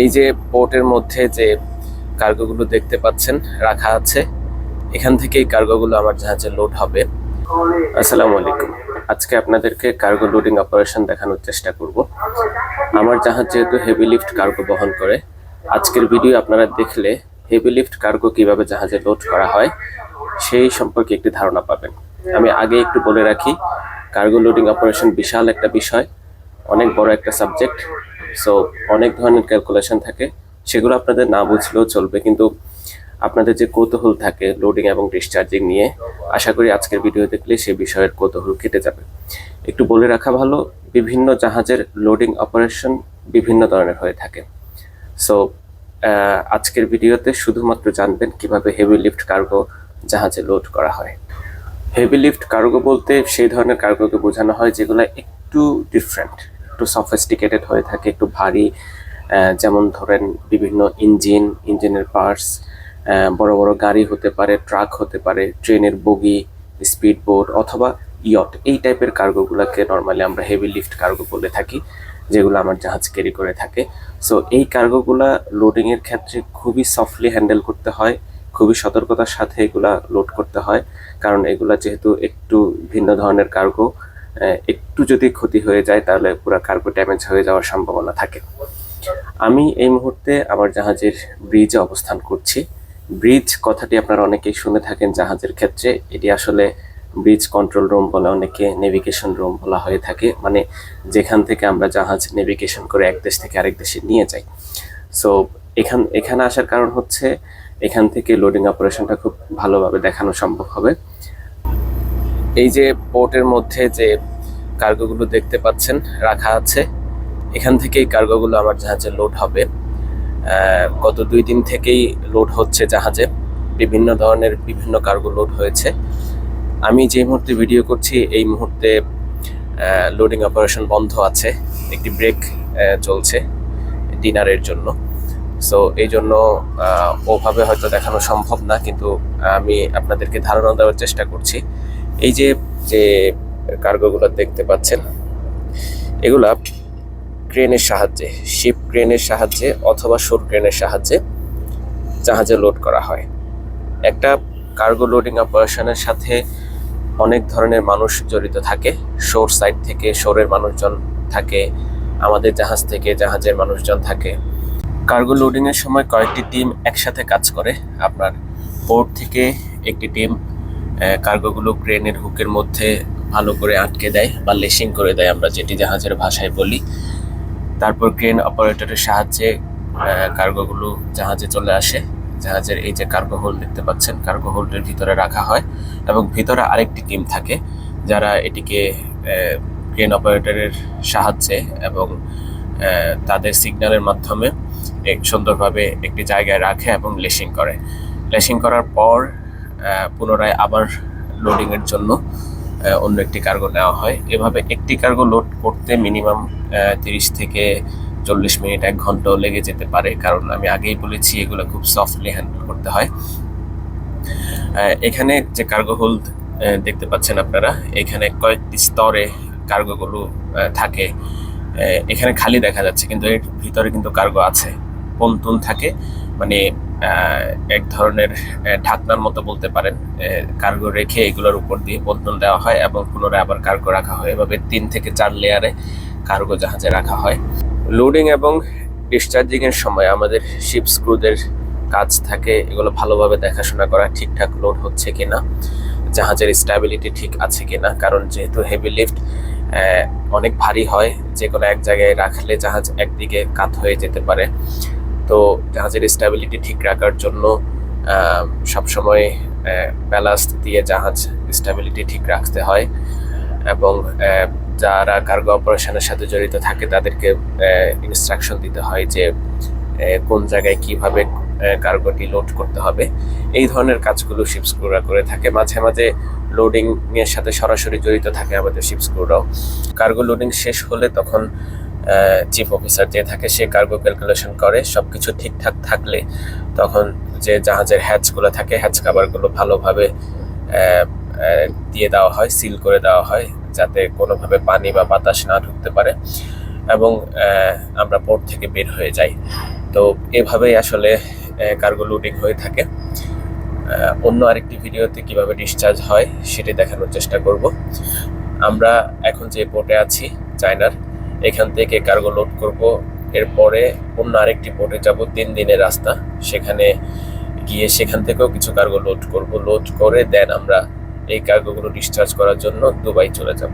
এই যে পোর্টের মধ্যে যে কার্গোগুলো দেখতে পাচ্ছেন রাখা আছে, এখান থেকেই কার্গোগুলো আমার জাহাজে লোড হবে। আসসালামু আলাইকুম। আজকে আপনাদেরকে কার্গো লোডিং অপারেশন দেখানোর চেষ্টা করব। আমার জাহাজ যেহেতু হেভি লিফট কার্গো বহন করে, আজকের ভিডিও আপনারা দেখলে হেভি লিফট কার্গো কিভাবে জাহাজে লোড করা হয় সেই সম্পর্কে একটি ধারণা পাবেন। আমি আগে একটু বলে রাখি, কার্গো লোডিং অপারেশন বিশাল একটা বিষয়, অনেক বড় একটা সাবজেক্ট। সো অনেক ধরনের ক্যালকুলেশন থাকে, সেগুলো আপনাদের না বুঝলেও চলবে, কিন্তু আপনাদের যে কৌতূহল থাকে লোডিং এবং ডিসচার্জিং নিয়ে, আশা করি আজকের ভিডিও দেখলে সেই বিষয়ের কৌতূহল কেটে যাবে। একটু বলে রাখা ভালো, বিভিন্ন জাহাজের লোডিং অপারেশন বিভিন্ন ধরনের হয়ে থাকে। সো আজকের ভিডিওতে শুধুমাত্র জানবেন কিভাবে হেভি লিফট কার্গো জাহাজে লোড করা হয়। হেভি লিফট কার্গো বলতে সেই ধরনের কার্গোকে বোঝানো হয় যেগুলো একটু ডিফারেন্ট, একটু সফিস্টিকেটেড হয়ে থাকে, একটু ভারী। যেমন ধরেন বিভিন্ন ইঞ্জিনের পার্টস, বড় বড় গাড়ি হতে পারে, ট্রাক হতে পারে, ট্রেনের বগি, স্পিড বোট অথবা ইয়ট। এই টাইপের কার্গোগুলোকে নর্মালি আমরা হেভি লিফট কার্গো বলে থাকি, যেগুলো আমার জাহাজ ক্যারি করে থাকে। সো এই কার্গোগুলা লোডিংয়ের ক্ষেত্রে খুবই সফটলি হ্যান্ডেল করতে হয়, খুবই সতর্কতার সাথে এগুলা লোড করতে হয়, কারণ এগুলা যেহেতু একটু ভিন্ন ধরনের কার্গো, একটু যদি ক্ষতি হয়ে যায় তাহলে পুরো কার্গো ড্যামেজ হয়ে যাওয়ার সম্ভাবনা থাকে। আমি এই মুহূর্তে আমার জাহাজের ব্রিজে অবস্থান করছি। ব্রিজ কথাটি আপনারা অনেকেই শুনে থাকেন জাহাজের ক্ষেত্রে, এটি আসলে ব্রিজ কন্ট্রোল রুম বলে, অনেকে নেভিগেশন রুম বলা হয়ে থাকে, মানে যেখান থেকে আমরা জাহাজ নেভিগেশন করে এক দেশ থেকে আরেক দেশে নিয়ে যাই। সো এখানে আসার কারণ হচ্ছে এখান থেকে লোডিং অপারেশনটা খুব ভালোভাবে দেখানো সম্ভব হবে। এই যে পোর্টের মধ্যে যে কার্গোগুলো দেখতে পাচ্ছেন রাখা আছে, এখান থেকেই কার্গোগুলো আমার জাহাজে লোড হবে। গত 2 দিন থেকেই লোড হচ্ছে জাহাজে, বিভিন্ন ধরনের বিভিন্ন কার্গো লোড হয়েছে। আমি যে মুহূর্তে ভিডিও করছি এই মুহূর্তে লোডিং অপারেশন বন্ধ আছে, একটি ব্রেক চলছে ডিনারের জন্য। সো এই জন্য ওভাবে হয়তো দেখানো সম্ভব না, কিন্তু আমি আপনাদেরকে ধারণা দেওয়ার চেষ্টা করছি। এই যে যে কার্গোগুলো দেখতে পাচ্ছেন, এগুলা ক্রেনের সাহায্যে, শিপ ক্রেনের সাহায্যে অথবা শোর ক্রেনের সাহায্যে জাহাজে লোড করা হয়। একটা কার্গো লোডিং অপারেশনের সাথে অনেক ধরনের মানুষ জড়িত থাকে। শোর সাইড থেকে শোরের মানুষজন থাকে, আমাদের জাহাজ থেকে জাহাজের মানুষজন থাকে। কার্গো লোডিংয়ের সময় কয়েকটি টিম একসাথে কাজ করে। আপনার পোর্ট থেকে একটি টিম কার্গোগুলো ক্রেনের হুকের মধ্যে ভালো করে আটকে দেয় বা লেসিং করে দেয়, আমরা যেটি জাহাজের ভাষায় বলি। তারপর ক্রেন অপারেটরের সাহায্যে কার্গোগুলো জাহাজে চলে আসে। জাহাজের এই যে কার্গো হোল্ড দেখতে পাচ্ছেন, কার্গো হোল্ডের ভিতরে রাখা হয় এবং ভিতরে আরেকটি টিম থাকে যারা এটিকে ক্রেন অপারেটরের সাহায্যে এবং তাদের সিগন্যালের মাধ্যমে সুন্দরভাবে একটি জায়গায় রাখে এবং লেসিং করে। লেসিং করার পর পুনরায় আবার লোডিংয়ের জন্য অন্য একটি কার্গো নেওয়া হয়। এভাবে একটি কার্গো লোড করতে মিনিমাম 30 থেকে 40 মিনিট, 1 ঘন্টাও লেগে যেতে পারে, কারণ আমি আগেই বলেছি এগুলো খুব সফটলি হ্যান্ডেল করতে হয়। এখানে যে কার্গো হোল্ড দেখতে পাচ্ছেন আপনারা, এখানে কয়েকটি স্তরে কার্গোগুলো থাকে। এখানে খালি দেখা যাচ্ছে, কিন্তু এর ভিতরে কিন্তু কার্গো আছে। পন্তুন থাকে, মানে এক ধরনের ঢাকনার মতো বলতে পারেন। কার্গো রেখে এগুলোর উপর দিয়ে পন্তুন দেওয়া হয় এবং পুনরায় আবার কার্গো রাখা হয়। এভাবে 3 থেকে 4 লেয়ারে কার্গো জাহাজে রাখা হয়। লোডিং এবং ডিসচার্জিং এর সময় আমাদের শিপ স্ক্রুদের কাজ থাকে এগুলো ভালোভাবে দেখাশোনা করা, ঠিকঠাক লোড হচ্ছে কিনা, জাহাজের স্ট্যাবিলিটি ঠিক আছে কিনা, কারণ যেহেতু হেভি লিফট অনেক ভারী হয়, যে কোনো এক জায়গায় রাখলে জাহাজ একদিকে কাত হয়ে যেতে পারে। তো জাহাজের স্ট্যাবিলিটি ঠিক রাখার জন্য সবসময় ব্যালাস্ট দিয়ে জাহাজ স্ট্যাবিলিটি ঠিক রাখতে হয় এবং যারা কার্গো অপারেশনের সাথে জড়িত থাকে তাদেরকে ইনস্ট্রাকশন দিতে হয় যে কোন জায়গায় কিভাবে কার্গোটি লোড করতে হবে। এই ধরনের কাজগুলো শিপ স্ক্রুরা করে থাকে। মাঝে মাঝে লোডিং এর সাথে সরাসরি জড়িত থাকে আমাদের শিপ স্ক্রুরাও। কার্গো লোডিং শেষ হলে তখন চিফ অফিসার যে থাকে সে কার্গো ক্যালকুলেশন করে, সবকিছু ঠিকঠাক থাকলে তখন যে জাহাজের হ্যাচগুলো থাকে, হ্যাচ কাভারগুলো ভালোভাবে দিয়ে দেওয়া হয়, সিল করে দেওয়া হয়, যাতে কোনোভাবে পানি বা বাতাস না ঢুকতে পারে এবং আমরা পোর্ট থেকে বের হয়ে যাই। তো এভাবেই আসলে কার্গো লোডিং হয়ে থাকে। অন্য আরেকটি ভিডিওতে কিভাবে ডিসচার্জ হয় সেটি দেখানোর চেষ্টা করব। আমরা এখন যে পোর্টে আছি চায়নার, এখান থেকে কার্গো লোড করব, এরপরে অন্য আরেকটি পোর্টে যাব, 3 দিনের রাস্তা। সেখানে গিয়ে সেখান থেকেও কিছু কার্গো লোড করব, লোড করে দেন আমরা এই কার্গোগুলো ডিসচার্জ করার জন্য দুবাই চলে যাব।